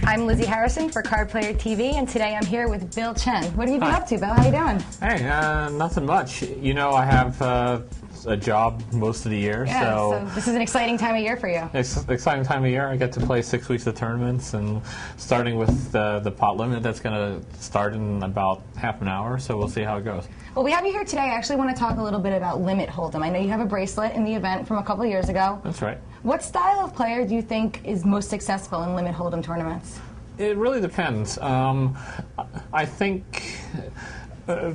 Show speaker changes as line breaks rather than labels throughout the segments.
I'm Lizzie Harrison for Card Player TV, and today I'm here with Bill Chen. What have you been up to, Bill? How you doing?
Hey, nothing much. You know, I have a job most of the year,
so this is an exciting time of year for you.
It's an exciting time of year. I get to play 6 weeks of tournaments, and starting with the pot limit, that's going to start in about half an hour, so we'll see how it goes.
Well, we have you here today. I actually want to talk a little bit about Limit Holdem. I know you have a bracelet in the event from a couple of years ago.
That's right.
What style of player do you think is most successful in Limit Holdem tournaments?
It really depends. I think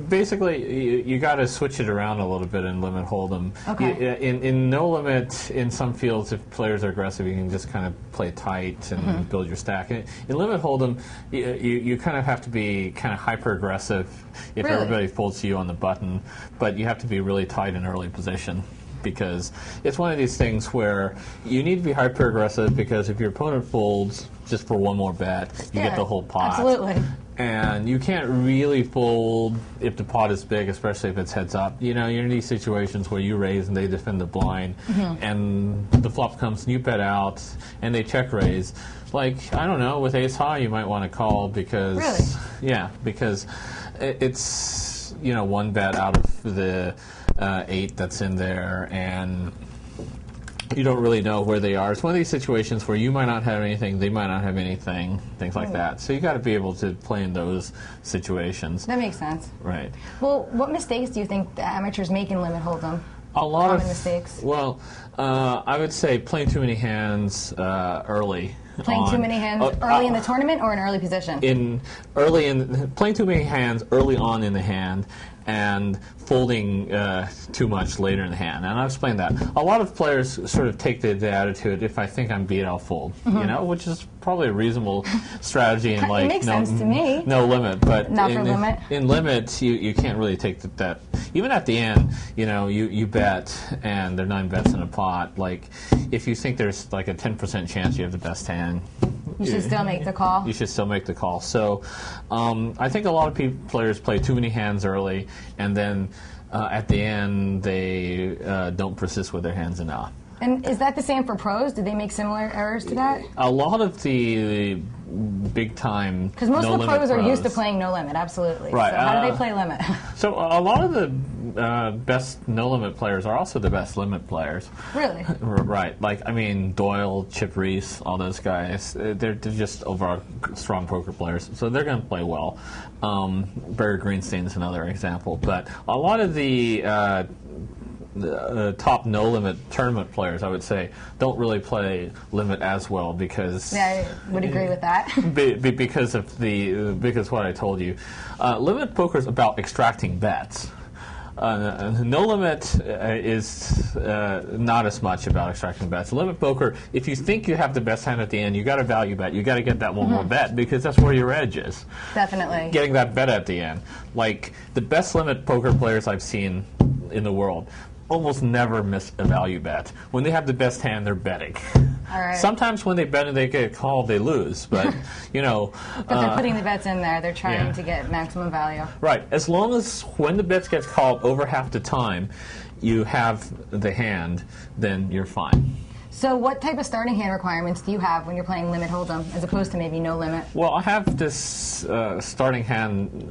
basically you got to switch it around a little bit in Limit Holdem.
Okay.
In No Limit, in some fields, if players are aggressive, you can just kind of play tight and build your stack. In Limit Holdem, you kind of have to be kind of hyper aggressive if everybody folds to you on the button, but you have to be really tight in early position, because it's one of these things where you need to be hyper aggressive, because if your opponent folds just for one more bet, you get the whole pot.
Absolutely.
And you can't really fold if the pot is big, especially if it's heads up. You know, you're in these situations where you raise and they defend the blind, and the flop comes and you bet out, and they check raise. Like, I don't know, with ace high you might want to call, because because it's, you know, one bet out of the 8 that's in there, and you don't really know where they are. It's one of these situations where you might not have anything, they might not have anything, things like that. So you got to be able to play in those situations.
That makes sense.
Right.
Well, what mistakes do you think the amateurs make in Limit Holdem?
A lot
Common
of
mistakes.
Well, I would say playing too many hands early.
Playing too many hands early in the tournament, or in early position?
Playing too many hands early on in the hand, and folding too much later in the hand. And I'll explain that. A lot of players sort of take the attitude, if I think I'm beat, I'll fold. You know, which is probably a reasonable strategy in, like,
it makes sense to me.
No limit. But
not for limit.
In limit, you can't really take that. Even at the end, you know, you bet, and there are 9 bets in a pot. Like, if you think there's like a 10% chance you have the best hand,
you should still make the call.
You should still make the call. So I think a lot of players play too many hands early, and then at the end they don't persist with their hands enough.
And is that the same for pros? Did they make similar errors to that?
A lot of the big time,
because most of the pros are used to playing no limit, absolutely.
Right.
So how do they play limit?
So a lot of the best no limit players are also the best limit players.
Really?
Right. Like, I mean, Doyle, Chip Reese, all those guys, they're just overall strong poker players, so they're going to play well. Barry Greenstein's another example, but a lot of the top no-limit tournament players, I would say, don't really play limit as well, because
I would agree with that.
because what I told you, limit poker is about extracting bets. No limit is not as much about extracting bets. Limit poker, if you think you have the best hand at the end, you got to value bet. You got to get that one more bet, because that's where your edge is.
Definitely.
Getting that bet at the end. Like, the best limit poker players I've seen in the world almost never miss a value bet. When they have the best hand, they're betting.
All right.
Sometimes when they bet and they get called, they lose, but, you know.
But they're putting the bets in there. They're trying to get maximum value.
Right. As long as when the bets get called over half the time, you have the hand, then you're fine.
So what type of starting hand requirements do you have when you're playing Limit Holdem, as opposed to maybe no limit?
Well, I have this starting hand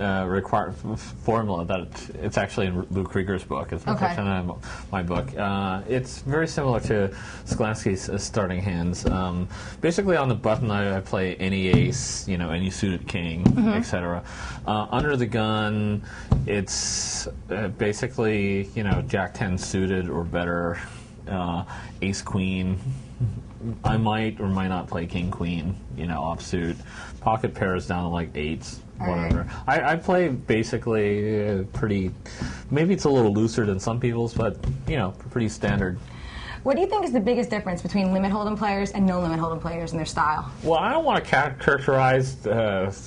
formula that it's actually in Lou Krieger's book. It's not in my book. It's very similar to Sklansky's starting hands. Basically, on the button, I play any ace, you know, any suited king, etc. Under the gun, it's basically, you know, Jack 10 suited or better. Ace Queen, I might or might not play King Queen, you know, offsuit. Pocket pairs down to like 8s, whatever. Right. I play basically pretty, maybe it's a little looser than some people's, but, you know, pretty standard.
What do you think is the biggest difference between Limit Holdem players and no Limit Holdem players in their style?
Well, I don't want to characterize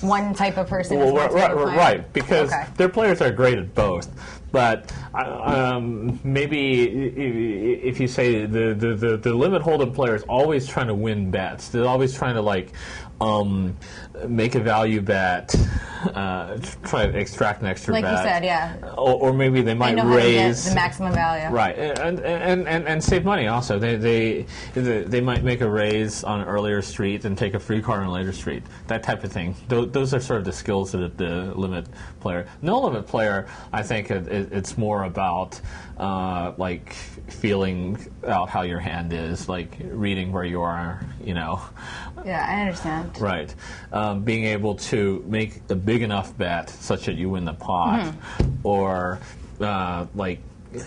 one type of person as one type of player.
Right, because their players are great at both. But maybe if you say the Limit Holdem player is always trying to win bets, they're always trying to, like, make a value bet, try to extract an extra
like
bet.
Like you said, yeah.
Or maybe they might
know how
raise
to get the maximum value.
Right, and save money also. They might make a raise on an earlier street and take a free card on a later street. That type of thing. Those are sort of the skills of the limit player. No limit player, I think it's more about like feeling out how your hand is, like reading where you are, you know.
Yeah, I understand.
Right. Being able to make a big enough bet such that you win the pot, or like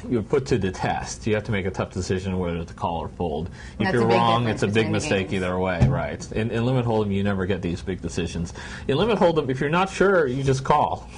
you're put to the test. You have to make a tough decision whether to call or fold. If you're wrong, it's a big mistake either way, right? In Limit Hold'em, you never get these big decisions. In Limit Hold'em, if you're not sure, you just call.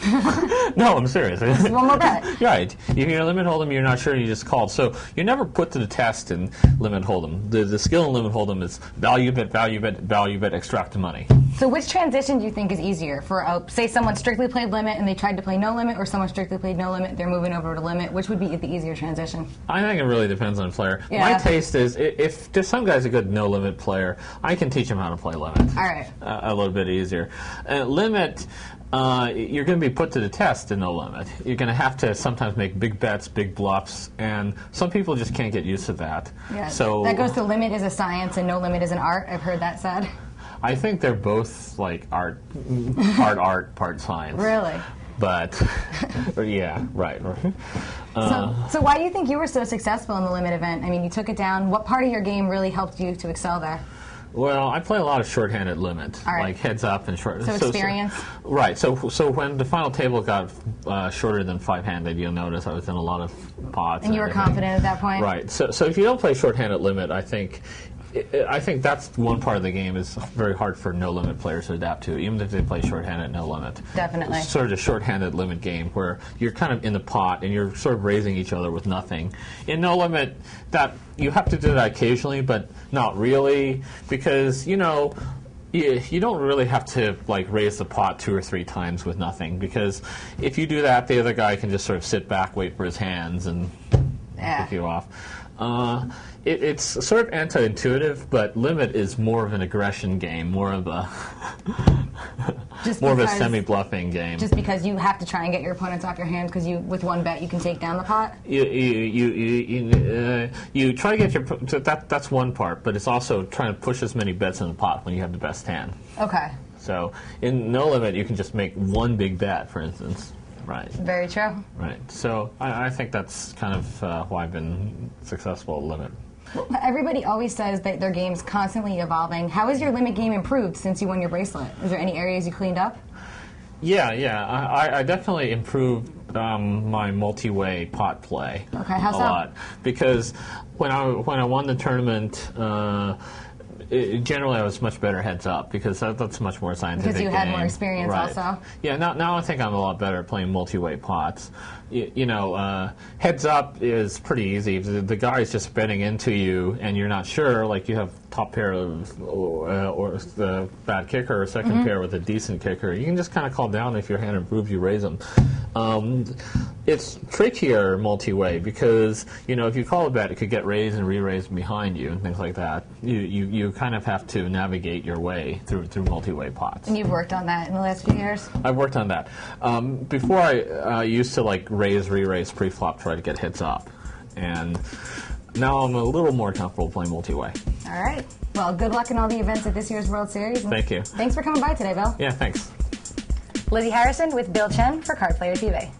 No, I'm serious.
One more bet.
Right. If you're in Limit Hold'em, you're not sure, you just called. So you're never put to the test in Limit Hold'em. The skill in Limit Hold'em is value bet, value bet, value bet, extract the money.
So which transition do you think is easier for, say, someone strictly played limit and they tried to play no limit, or someone strictly played no limit, they're moving over to limit? Which would be the easier transition?
I think it really depends on the player.
Yeah.
My taste is, if there's some guy's a good no limit player, I can teach him how to play limit.
All right.
A little bit easier. Limit, you're going to be put to the test in no limit. You're going to have to sometimes make big bets, big bluffs, and some people just can't get used to that.
Yeah.
So
that goes to limit is a science and no limit is an art. I've heard that said.
I think they're both like art, part science.
Really?
But, yeah, right.
So why do you think you were so successful in the limit event? I mean, you took it down. What part of your game really helped you to excel there?
Well, I play a lot of shorthanded limit, like heads up and short.
So experience?
Right. So when the final table got shorter than five-handed, you'll notice I was in a lot of pots.
And you were confident at that point?
Right. So if you don't play shorthanded limit, I think that's one part of the game is very hard for no-limit players to adapt to, even if they play shorthanded no-limit.
Definitely.
It's sort of a shorthanded limit game where you're kind of in the pot and you're sort of raising each other with nothing. In no-limit, that you have to do that occasionally, but not really, because, you know, you don't really have to like raise the pot 2 or 3 times with nothing, because if you do that, the other guy can just sort of sit back, wait for his hands, and pick you off. It's sort of anti-intuitive, but limit is more of an aggression game, more of a a semi-bluffing game.
Just because you have to try and get your opponents off your hands, because with one bet you can take down the pot.
You try to get your that's one part, but it's also trying to push as many bets in the pot when you have the best hand.
Okay.
So in no limit, you can just make one big bet, for instance. Right.
Very true.
Right. So I think that's kind of why I've been successful at limit.
Everybody always says that their game's constantly evolving. How has your limit game improved since you won your bracelet? Is there any areas you cleaned up?
Yeah. I definitely improved my multi-way pot play.
Okay, how so?
A lot, because when I won the tournament. Generally, I was much better heads up, because that's much more scientific.
Because you had
game.
more experience,
right.
also.
Yeah, now I think I'm a lot better at playing multi-way pots. You know, heads up is pretty easy. If the guy's just betting into you, and you're not sure, like you have top pair of or the bad kicker, or second pair with a decent kicker, you can just kind of call down. If your hand improves, you raise them. It's trickier multi-way, because you know, if you call a bet, it could get raised and re-raised behind you and things like that. You kind of have to navigate your way through multi-way pots.
And you've worked on that in the last few years?
I've worked on that. Before I used to like raise, re-raise, pre-flop, try to get heads up, and now I'm a little more comfortable playing multi-way.
All right. Well, good luck in all the events at this year's World Series.
Thank you.
Thanks for coming by today, Bill.
Yeah, thanks.
Lizzie Harrison with Bill Chen for Card Player TV.